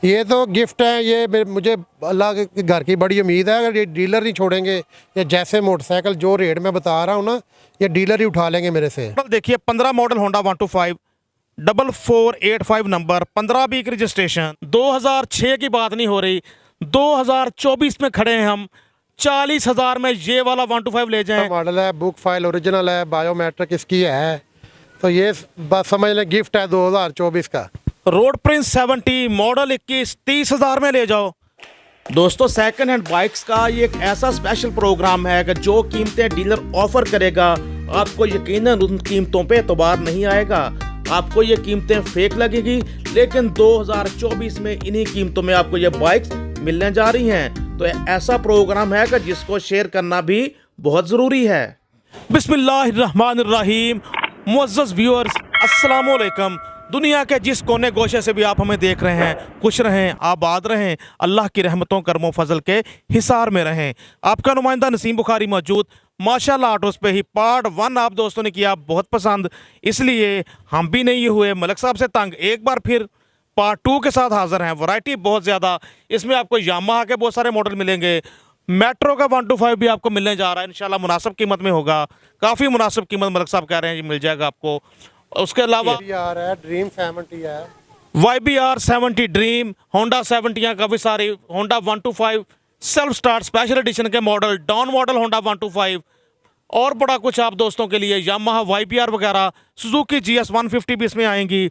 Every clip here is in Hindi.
ये तो गिफ्ट है, ये मुझे अल्लाह के घर की बड़ी उम्मीद है। अगर ये डीलर नहीं छोड़ेंगे, ये जैसे मोटरसाइकिल जो रेट में बता रहा हूँ ना, ये डीलर ही उठा लेंगे मेरे से। मॉडल देखिए 15 मॉडल होंडा 125 4485 नंबर 15 बीक रजिस्ट्रेशन 2006 की बात नहीं हो रही, 2024 में खड़े हैं हम। 40,000 में ये वाला 125 ले जाएं। मॉडल है, बुक फाइल ओरिजिनल है, बायोमेट्रिक इसकी है, तो ये बस समझ लें गिफ्ट है 2024 का। रोड प्रिंस 70 मॉडल 21 30,000 में ले जाओ। दोस्तों सेकंड हैंड बाइक्स का ये एक ऐसा स्पेशल प्रोग्राम है कि जो कीमतें डीलर ऑफर करेगा आपको यकीनन उन कीमतों पे एतबार नहीं आएगा। आपको ये कीमतें फेक लगेगी, लेकिन 2024 में इन्हीं कीमतों में आपको ये बाइक्स मिलने जा रही हैं। तो ऐसा प्रोग्राम है कि जिसको शेयर करना भी बहुत ज़रूरी है। बिस्मिल्लाहिर्रहमानिर्रहीम। मुअज़्ज़ज़ व्यूअर्स, अस्सलाम वालेकुम। दुनिया के जिस कोने गोशे से भी आप हमें देख रहे हैं, खुश रहें, आबाद रहें, अल्लाह की रहमतों करमो फजल के हिसार में रहें। आपका नुमाइंदा नसीम बुखारी मौजूद। माशाल्लाह ऑटोस पे ही पार्ट 1 आप दोस्तों ने किया बहुत पसंद, इसलिए हम भी नहीं हुए मलक साहब से तंग। एक बार फिर पार्ट 2 के साथ हाजिर हैं। वैरायटी बहुत ज़्यादा, इसमें आपको यामाहा के बहुत सारे मॉडल मिलेंगे। मेट्रो का 125 भी आपको मिलने जा रहा है इंशाल्लाह, मुनासिब कीमत में होगा। काफ़ी मुनासिब कीमत मलक साहब कह रहे हैं जी मिल जाएगा आपको। उसके अलावा ड्रीम 70 है, YBR 70 ड्रीम, होंडा 70 काफ़ी सारी, Honda 125 self start special edition के मॉडल, डाउन मॉडल होंडा 125 और बड़ा कुछ आप दोस्तों के लिए यामाहा YBR वगैरह, सुजुकी GS 150 भी इसमें आएंगी।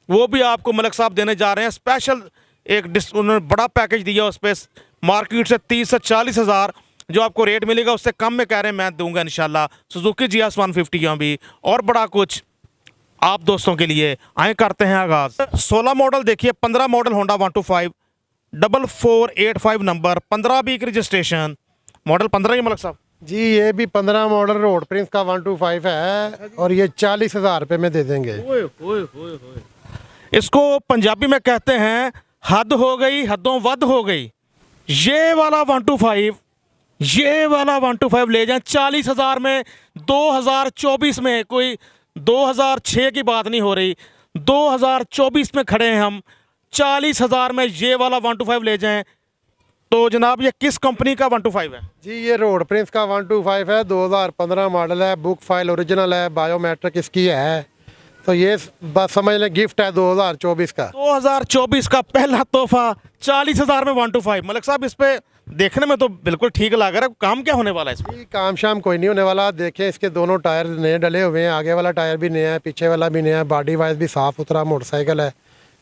वो भी आपको मलक साहब देने जा रहे हैं स्पेशल। उन्होंने बड़ा पैकेज दिया उस पर, मार्केट से 30 से 40,000 जो आपको रेट मिलेगा उससे कम में कह रहे हैं मैं दूंगा इंशाल्लाह। सुजुकी GS 150 भी और बड़ा कुछ आप दोस्तों के लिए। आए करते हैं आगाज। 16 मॉडल देखिए, 15 मॉडल होंडा 125 4485 नंबर 15 बीक रजिस्ट्रेशन मॉडल 15 ही मलक साहब जी। ये भी 15 मॉडल रोड प्रिंस का 125 है और ये 40,000 रुपये में दे देंगे। इसको पंजाबी में कहते हैं हद हो गई, हदों वद हो गई। ये वाला 125, ये वाला 125 ले जाएं 40,000 में। 2024 में, कोई 2006 की बात नहीं हो रही, 2024 में खड़े हैं हम। 40,000 में ये वाला 125 ले जाएं। तो जनाब ये किस कंपनी का 125 है जी? ये रोड प्रिंस का 125 है, 2015 मॉडल है, बुक फाइल ओरिजिनल है, बायोमेट्रिक इसकी है, तो ये बस समझ लें गिफ्ट है 2024 का। 2024 का पहला तोहफा 40,000 में 125। मलिक साहब इस पे देखने में तो बिल्कुल ठीक लग रहा है, काम क्या होने वाला है इसमें? काम शाम कोई नहीं होने वाला। देखें इसके दोनों टायर नए डले हुए हैं, आगे वाला टायर भी नया है, पीछे वाला भी नया है, बॉडी वाइज भी साफ़ सुथरा मोटरसाइकिल है,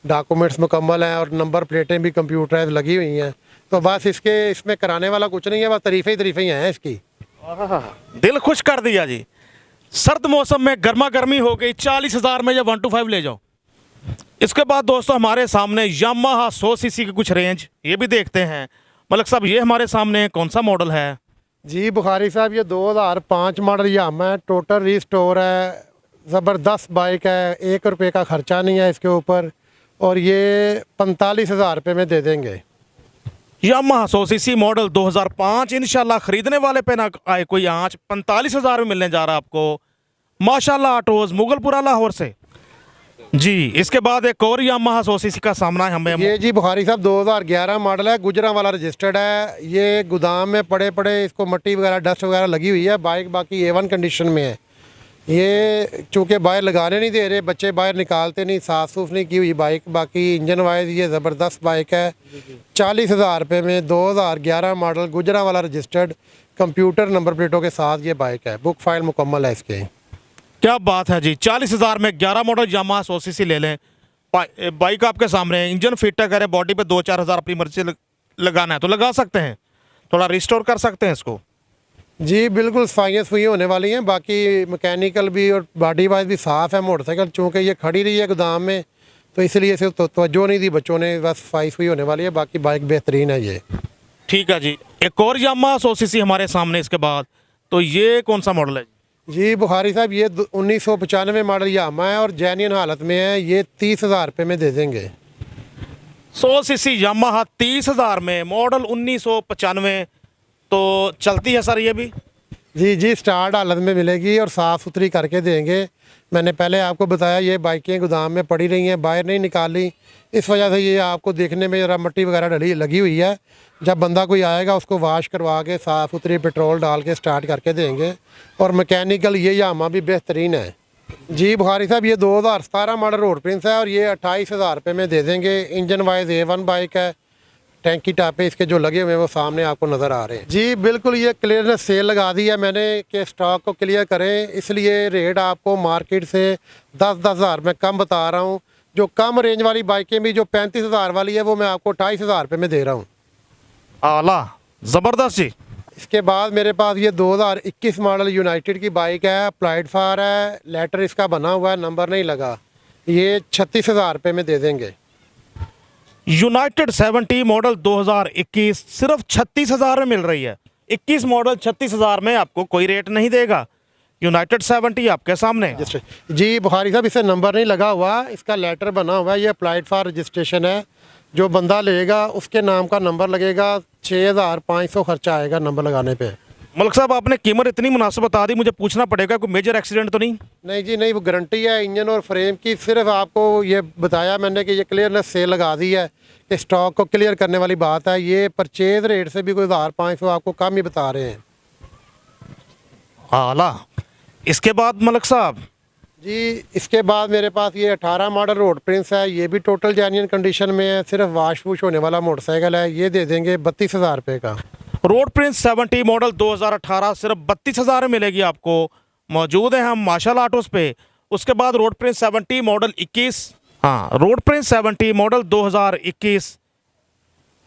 डॉक्यूमेंट्स मुकम्मल हैं और नंबर प्लेटें भी कंप्यूटराइज लगी हुई हैं। तो बस इसमें कराने वाला कुछ नहीं है, बस तारीफ़ें ही हैं इसकी। दिल खुश कर दिया जी। सर्द मौसम में गर्मा गर्मी हो गई, 40,000 में ये 125 ले जाओ। इसके बाद दोस्तों हमारे सामने यामाहा 100 सीसी की कुछ रेंज, ये भी देखते हैं। मलिक साहब ये हमारे सामने कौन सा मॉडल है? जी बुखारी साहब, ये 2005 मॉडल यामा है, टोटल रिस्टोर है, ज़बरदस्त बाइक है, 1 रुपये का खर्चा नहीं है इसके ऊपर, और ये 45,000 रुपये में दे देंगे। यामाहा 100 सीसी मॉडल 2005 इंशाल्लाह खरीदने वाले पे ना आए कोई आँच। 45,000 में मिलने जा रहा है आपको। माशाल्लाह ऑटोज मुगलपुरा लाहौर से जी। इसके बाद एक और यामाहा 100 सीसी का सामना है हमें। ये जी बुखारी साहब 2011 मॉडल है, गुजरांवाला रजिस्टर्ड है। ये गोदाम में पड़े इसको मट्टी वगैरह डस्ट वगैरह लगी हुई है, बाइक बाकी A1 कंडीशन में है। ये चूँकि बाहर लगाने नहीं दे रहे बच्चे, बाहर निकालते नहीं, साफ़ सूफ नहीं की हुई बाइक। बाकी इंजन वाइज ये ज़बरदस्त बाइक है। 40,000 रुपये में 2011 model Gujranwala registered computer number प्लेटों के साथ ये बाइक है, बुक फाइल मुकम्मल है इसके। क्या बात है जी। 40,000 में 11 मॉडल यामाहा 100 सीसी ले लें। बाइक आपके सामने है, इंजन फिट है, करे बॉडी पे 2-4 हज़ार अपनी मर्जी लगाना है तो लगा सकते हैं, थोड़ा रिस्टोर कर सकते हैं इसको। जी बिल्कुल, सफाइयाँ होने वाली हैं। बाकी मैकेनिकल भी और बॉडी वाइज भी साफ़ है मोटरसाइकिल। चूँकि ये खड़ी रही है गोदाम में तो इसलिए इसे तवज्जो नहीं दी बच्चों ने, बस सफाई होने वाली है। बाकी बाइक बेहतरीन है ये। ठीक है जी। एक और यामाहा 100 सीसी हमारे सामने। इसके बाद तो ये कौन सा मॉडल है जी बुखारी साहब? ये 1995 मॉडल यामा है और जेन्युइन हालत में है। ये 30,000 रुपये में दे देंगे। 100 सीसी यामाहा 30,000 में, मॉडल 1995। तो चलती है सर ये भी? जी स्टार्ट हालत में मिलेगी और साफ़ सुथरी करके देंगे। मैंने पहले आपको बताया ये बाइकें गोदाम में पड़ी रही हैं, बाहर नहीं निकाली। इस वजह से ये आपको देखने में ज़रा मट्टी वगैरह डली लगी हुई है। जब बंदा कोई आएगा उसको वॉश करवा के साफ़ सुथरी पेट्रोल डाल के स्टार्ट करके देंगे। और मैकेनिकल ये यामा भी बेहतरीन है। जी बुखारी साहब, ये 2017 मॉडल रोड प्रिंस है और ये 28,000 रुपये में दे देंगे। इंजन वाइज A1 बाइक है। टैंकी टापे इसके जो लगे हुए हैं वो सामने आपको नज़र आ रहे हैं। जी बिल्कुल, ये क्लियरनेस सेल लगा दी है मैंने कि स्टॉक को क्लियर करें, इसलिए रेट आपको मार्केट से 10-10 हज़ार में कम बता रहा हूँ। जो कम रेंज वाली बाइकें भी जो 35,000 वाली है वो मैं आपको 28,000 रुपये में दे रहा हूँ। आला, ज़बरदस्त जी। इसके बाद मेरे पास ये 2021 मॉडल यूनाइटेड की बाइक है। अप्लाइड फार है, लेटर इसका बना हुआ है, नंबर नहीं लगा। ये 36,000 रुपये में दे देंगे। यूनाइटेड 70 मॉडल 2021 सिर्फ 36,000 में मिल रही है। 21 मॉडल 36,000 में आपको कोई रेट नहीं देगा। यूनाइटेड 70 आपके सामने है। जी बुखारी साहब, इसे नंबर नहीं लगा हुआ, इसका लेटर बना हुआ है। ये अप्लाइड फॉर रजिस्ट्रेशन है। जो बंदा लेगा उसके नाम का नंबर लगेगा। 6,500 खर्चा आएगा नंबर लगाने पे। मलिक साहब, आपने कीमत इतनी मुनासिब बता दी, मुझे पूछना पड़ेगा कोई मेजर एक्सीडेंट तो नहीं? नहीं जी नहीं, वो गारंटी है इंजन और फ्रेम की। सिर्फ आपको ये बताया मैंने कि ये क्लियरनेस सेल लगा दी है कि स्टॉक को क्लियर करने वाली बात है। ये परचेज रेट से भी कोई 1,500 आपको कम ही बता रहे हैं। आला, इसके बाद मलिक साहब जी इसके बाद मेरे पास ये 18 मॉडल रोड प्रिंस है। ये भी टोटल जेन्युइन कंडीशन में है, सिर्फ वाश वूश होने वाला मोटरसाइकिल है। ये दे देंगे 32,000 रुपये का। रोड प्रिंस 70 मॉडल 2018 सिर्फ 32,000 में मिलेगी आपको। मौजूद है हम माशाल्लाह ऑटोस पे। उसके बाद रोड प्रिंस 70 मॉडल 21, हाँ रोड प्रिंस 70 मॉडल 2021,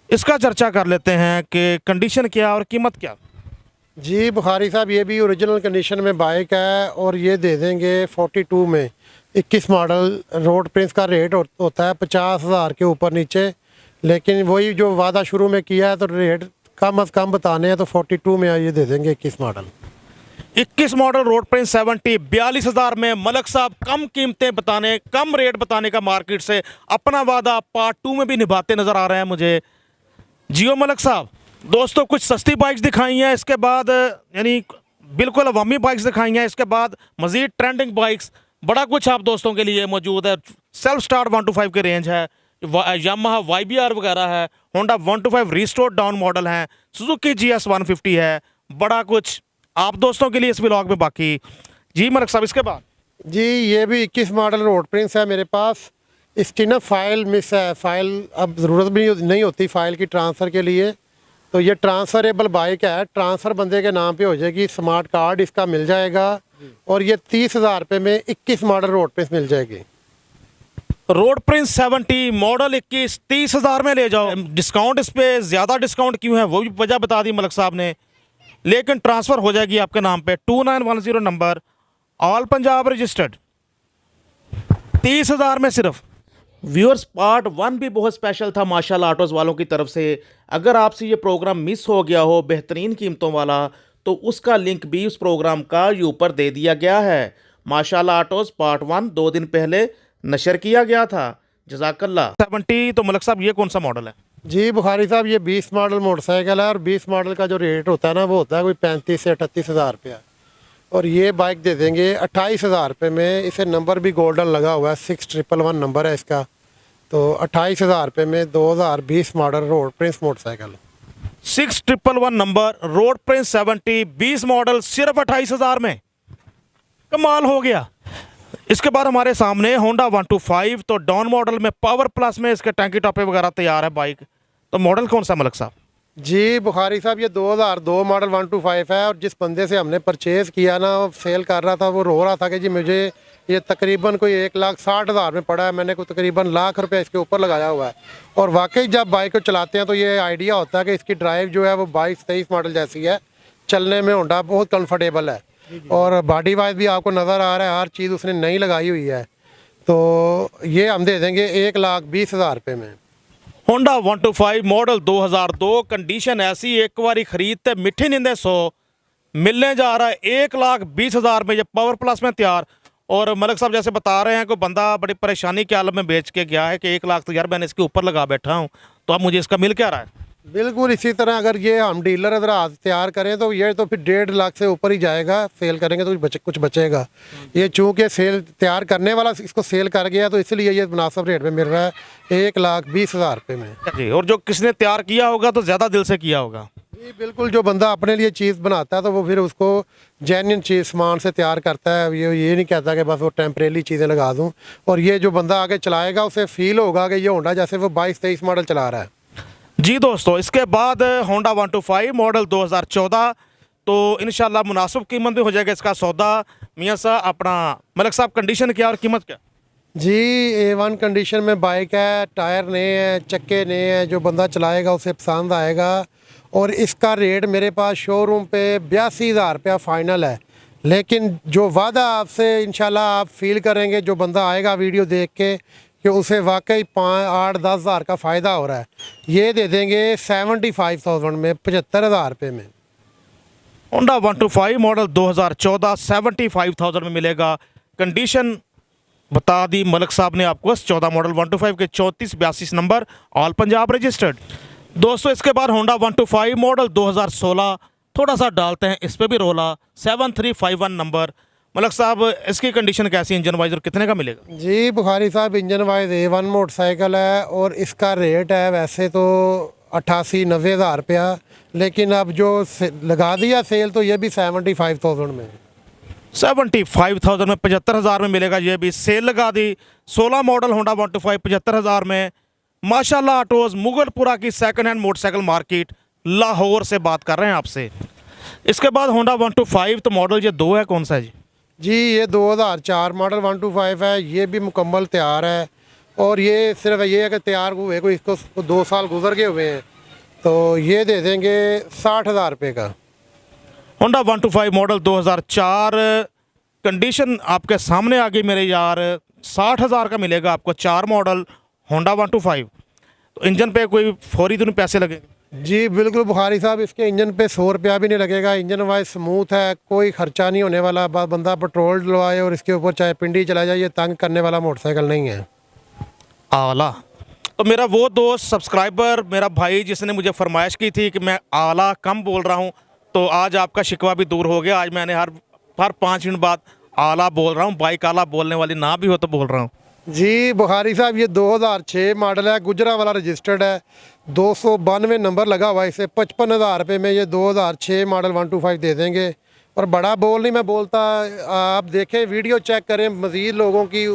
इसका चर्चा कर लेते हैं कि कंडीशन क्या और कीमत क्या। जी बुखारी साहब, ये भी ओरिजिनल कंडीशन में बाइक है और ये दे देंगे 42 में। 21 मॉडल रोड प्रिंस का रेट होता है 50,000 के ऊपर नीचे, लेकिन वही जो वादा शुरू में किया है तो रेट कम अज़ कम बताने हैं तो 42 में ये दे देंगे 21 मॉडल। 21 मॉडल रोड प्रिंस 70 42,000 में। मलिक साहब कम कीमतें बताने, कम रेट बताने का मार्केट से अपना वादा पार्ट 2 में भी निभाते नज़र आ रहे हैं मुझे। जियो मलिक साहब, दोस्तों कुछ सस्ती बाइक्स दिखाई हैं, इसके बाद यानी बिल्कुल अवामी बाइक्स दिखाई हैं, इसके बाद मज़ीद ट्रेंडिंग बाइक्स बड़ा कुछ आप दोस्तों के लिए मौजूद है। सेल्फ स्टार्ट 125 की रेंज है, यामाहा YBR वगैरह है, होंडा 125 रिस्टोर डाउन मॉडल हैं, सुजुकी GS 150 है, बड़ा कुछ आप दोस्तों के लिए इस व्लॉग में बाकी। जी मलिक साहब, इसके बाद जी ये भी 21 मॉडल रोड प्रिंस है मेरे पास। इसकी ना फ़ाइल मिस है, फ़ाइल अब ज़रूरत भी नहीं होती फ़ाइल की ट्रांसफ़र के लिए, तो ये ट्रांसफरेबल बाइक है। ट्रांसफ़र बंदे के नाम पे हो जाएगी, स्मार्ट कार्ड इसका मिल जाएगा और ये 30,000 रुपये में 21 मॉडल रोड प्रिंस मिल जाएगी। रोड प्रिंस 70 मॉडल 21 30,000 में ले जाओ। डिस्काउंट इस पे ज़्यादा डिस्काउंट क्यों है वो भी वजह बता दी मलिक साहब ने, लेकिन ट्रांसफ़र हो जाएगी आपके नाम पे। 2910 नंबर, ऑल पंजाब रजिस्टर्ड, 30,000 में सिर्फ। व्यूअर्स, पार्ट 1 भी बहुत स्पेशल था माशाल्लाह ऑटोज़ वालों की तरफ से। अगर आपसे ये प्रोग्राम मिस हो गया हो बेहतरीन कीमतों वाला, तो उसका लिंक भी उस प्रोग्राम का ऊपर दे दिया गया है। माशाल्लाह ऑटोज़ पार्ट 1 2 दिन पहले नशर किया गया था। जज़ाकल्लाह। 70 तो मलिक साहब ये कौन सा मॉडल है? जी बुखारी साहब, ये 20 मॉडल मोटरसाइकिल है और 20 मॉडल का जो रेट होता है ना वो होता है कोई 35 से 38,000 रुपया। और ये बाइक दे देंगे 28,000 रुपये में। इसे नंबर भी गोल्डन लगा हुआ है, 6111 नंबर है इसका। तो 28,000 रुपये में 2020 model road Prince motorcycle. 6111 number, road Prince 70 20 model सिर्फ 28,000 में। कमाल हो गया। इसके बाद हमारे सामने होंडा 125, तो डॉन मॉडल में पावर प्लस में इसके टैंकी टॉपे वगैरह तैयार है बाइक। तो मॉडल कौन सा मलिक साहब? जी बुखारी साहब, ये 2002 मॉडल 125 है और जिस बंदे से हमने परचेज़ किया ना, वो सेल कर रहा था, वो रो रहा था कि जी मुझे ये तकरीबन कोई 1,60,000 में पड़ा है, मैंने कोई तकरीबन लाख रुपए इसके ऊपर लगाया हुआ है। और वाकई जब बाइक को चलाते हैं तो ये आइडिया होता है कि इसकी ड्राइव जो है वो 22-23 मॉडल जैसी है, चलने में होंडा बहुत कंफर्टेबल है। और बॉडी वाइज भी आपको नज़र आ रहा है हर चीज़ उसने नई लगाई हुई है। तो ये हम दे देंगे 1,20,000 रुपये में। होंडा 125 मॉडल 2002, कंडीशन ऐसी एक बारी खरीदते मिठी नींदे 100, मिलने जा रहा है 1,20,000 में। ये पावर प्लस में तैयार। और मलिक साहब जैसे बता रहे हैं कोई बंदा बड़ी परेशानी के आलम में बेच के गया है कि 1 लाख तो यार मैंने इसके ऊपर लगा बैठा हूँ, तो अब मुझे इसका मिल क्या रहा है? बिल्कुल इसी तरह अगर ये हम डीलर हजरात तैयार करें तो ये तो फिर 1.5 लाख से ऊपर ही जाएगा। सेल करेंगे तो कुछ बचेगा। ये चूँकि सेल तैयार करने वाला इसको सेल कर गया तो इसलिए ये मुनासिब रेट में मिल रहा है 1,20,000 रुपये में। जी, और जो किसने तैयार किया होगा तो ज़्यादा दिल से किया होगा। जी बिल्कुल, जो बंदा अपने लिए चीज़ बनाता है तो वो फिर उसको जेन्युइन चीज़ सामान से तैयार करता है। ये नहीं कहता कि बस वो टेम्परेरी चीज़ें लगा दूँ। और ये जो बंदा आगे चलाएगा उसे फील होगा कि ये होंडा जैसे वो 22-23 मॉडल चला रहा है। जी दोस्तों, इसके बाद होंडा 125 मॉडल 2014, तो इंशाल्लाह मुनासिब कीमत में हो जाएगा इसका सौदा। मियाँ साहब, अपना मलिक साहब, कंडीशन क्या और कीमत क्या? जी A1 कंडीशन में बाइक है, टायर नए हैं, चक्के नए हैं। जो बंदा चलाएगा उसे पसंद आएगा। और इसका रेट मेरे पास शोरूम पे 82,000 रुपया फ़ाइनल है। लेकिन जो वादा आपसे इंशाल्लाह आप फील करेंगे, जो बंदा आएगा वीडियो देख के कि उसे वाकई 5-8-10 हज़ार का फ़ायदा हो रहा है, ये दे देंगे 75,000 में, 75,000 रुपये में। होंडा 125 मॉडल 2014 75,000 में मिलेगा। कंडीशन बता दी मलिक साहब ने आपको। 14 मॉडल 125 के 3482 नंबर, ऑल पंजाब रजिस्टर्ड। दोस्तों, इसके बाद होंडा 125 मॉडल 2016, थोड़ा सा डालते हैं इस पर भी रोला, 7351 नंबर। मलिक साहब, इसकी कंडीशन कैसी, इंजन वाइज, और कितने का मिलेगा? जी बुखारी साहब, इंजन वाइज A1 मोटरसाइकिल है और इसका रेट है वैसे तो 88-90 हज़ार रुपया। लेकिन अब जो लगा दिया सेल तो ये भी 75,000 में। 75,000 में, 75,000 में मिलेगा। ये भी सेल लगा दी। 16 मॉडल होंडा 125 75,000 में। माशाल्लाह ऑटोज़, मुगलपुरा की second hand motorcycle market, Lahore से बात कर रहे हैं आपसे। इसके बाद होंडा 125, तो मॉडल ये 2 है, कौन सा है जी? जी ये 2004 मॉडल 125 है। ये भी मुकम्मल तैयार है। और ये सिर्फ ये है कि तैयार हुए को इसको 2 साल गुजर गए हुए हैं, तो ये दे देंगे 60,000 रुपये का। होंडा 125 मॉडल 2004, कंडीशन आपके सामने आ गई मेरे यार। 60,000 का मिलेगा आपको। 4 मॉडल होंडा 125। तो इंजन पे कोई फौरी तो नहीं पैसे लगेंगे? जी बिल्कुल बुखारी साहब, इसके इंजन पे 100 रुपया भी नहीं लगेगा। इंजन वाइज स्मूथ है, कोई खर्चा नहीं होने वाला। बस बंदा पेट्रोल डलवाए और इसके ऊपर चाहे पिंडी चला जाए, ये तंग करने वाला मोटरसाइकिल नहीं है। आला। तो मेरा वो दोस्त सब्सक्राइबर, मेरा भाई, जिसने मुझे फरमाइश की थी कि मैं आला कम बोल रहा हूँ, तो आज आपका शिकवा भी दूर हो गया। आज मैंने हर 5 मिनट बाद आला बोल रहा हूँ। बाइक आला बोलने वाली ना भी हो तो बोल रहा हूँ। जी बुखारी साहब, ये 2006 मॉडल है, गुजरा वाला रजिस्टर्ड है, 292 नंबर लगा हुआ है इसे। 55,000 रुपये में ये 2006 मॉडल 125 दे देंगे। और बड़ा बोल नहीं मैं बोलता, आप देखें वीडियो चेक करें। मज़ीद लोगों की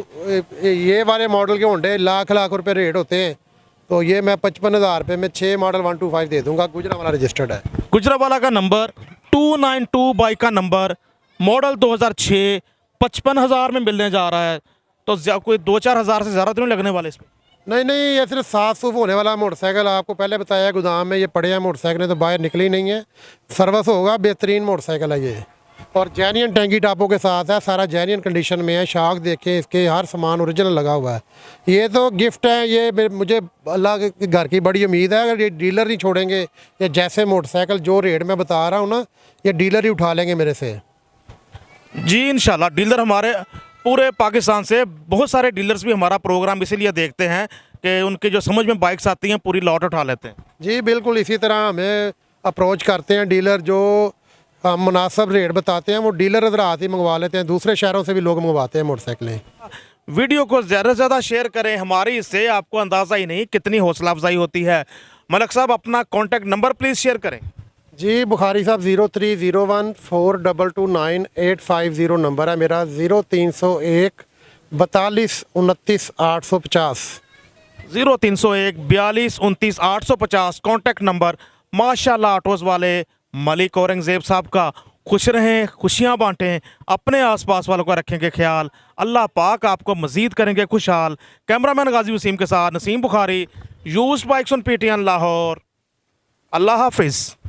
ये वाले मॉडल के होंडे लाख रुपए रेट होते हैं, तो ये मैं 55,000 रुपये में 6 मॉडल 125 दे दूँगा। गुजरा वाला रजिस्टर्ड है। गुजरा वाला का नंबर 292 बाइक का नंबर, मॉडल 2006, 55,000 में मिलने जा रहा है। तो कोई 2-4 हज़ार से ज़्यादा तो नहीं लगने वाले इसमें? नहीं, ये सिर्फ साफ सूफ होने वाला मोटरसाइकिल। आपको पहले बताया गोदाम में ये पड़े हैं मोटरसाइकिल, तो बाहर निकली नहीं है। सर्विस होगा, बेहतरीन मोटरसाइकिल है ये। और जेन्युइन टैंकी टापों के साथ है, सारा जेन्युइन कंडीशन में है। शाख देखें इसके, हर सामान ओरिजिनल लगा हुआ है। ये तो गिफ्ट है। ये मुझे अल्लाह के घर की बड़ी उम्मीद है। अगर ये डीलर नहीं छोड़ेंगे, ये जैसे मोटरसाइकिल जो रेट में बता रहा हूँ ना, ये डीलर ही उठा लेंगे मेरे से। जी इंशाल्लाह। डीलर हमारे पूरे पाकिस्तान से, बहुत सारे डीलर्स भी हमारा प्रोग्राम इसीलिए देखते हैं कि उनके जो समझ में बाइक्स आती हैं पूरी लॉट उठा लेते हैं। जी बिल्कुल, इसी तरह हमें अप्रोच करते हैं डीलर। जो हम मुनासिब रेट बताते हैं वो डीलर हज़रात ही मंगवा लेते हैं। दूसरे शहरों से भी लोग मंगवाते हैं मोटरसाइकिलें। वीडियो को ज़्यादा से ज़्यादा शेयर करें। हमारी इससे आपको अंदाज़ा ही नहीं कितनी हौसला अफजाई होती है। मलिक साहब, अपना कॉन्टैक्ट नंबर प्लीज़ शेयर करें। जी बुखारी साहब, 0301429850 नंबर है मेरा। 0301 42 29 850। 0301 42 29 850 कॉन्टैक्ट नंबर। माशाल्लाह ऑटोज़ वाले मलिक औरंगज़ेब साहब का। खुश रहें, खुशियाँ बांटें, अपने आसपास वालों का रखेंगे ख्याल। अल्लाह पाक आपको मज़ीद करेंगे खुशहाल। कैमरामैन गाजी वसीम के साथ Naseem Bukhari, used bikes on PTN Lahore. अल्लाह हाफिज़।